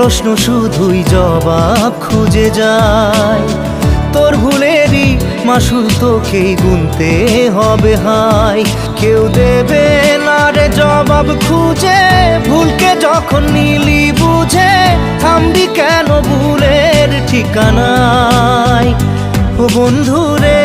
প্রশ্ন শুধুই জবাব খুঁজে যায়। তোর ভুলেরই মাসুল তোকেই গুনতে হবে হাই। কেউ দেবে না রে জবাব খুঁজে, ভুলকে যখন নিলি বুঝে থামবি কেন ভুলের ঠিকানায়। ও বন্ধু রে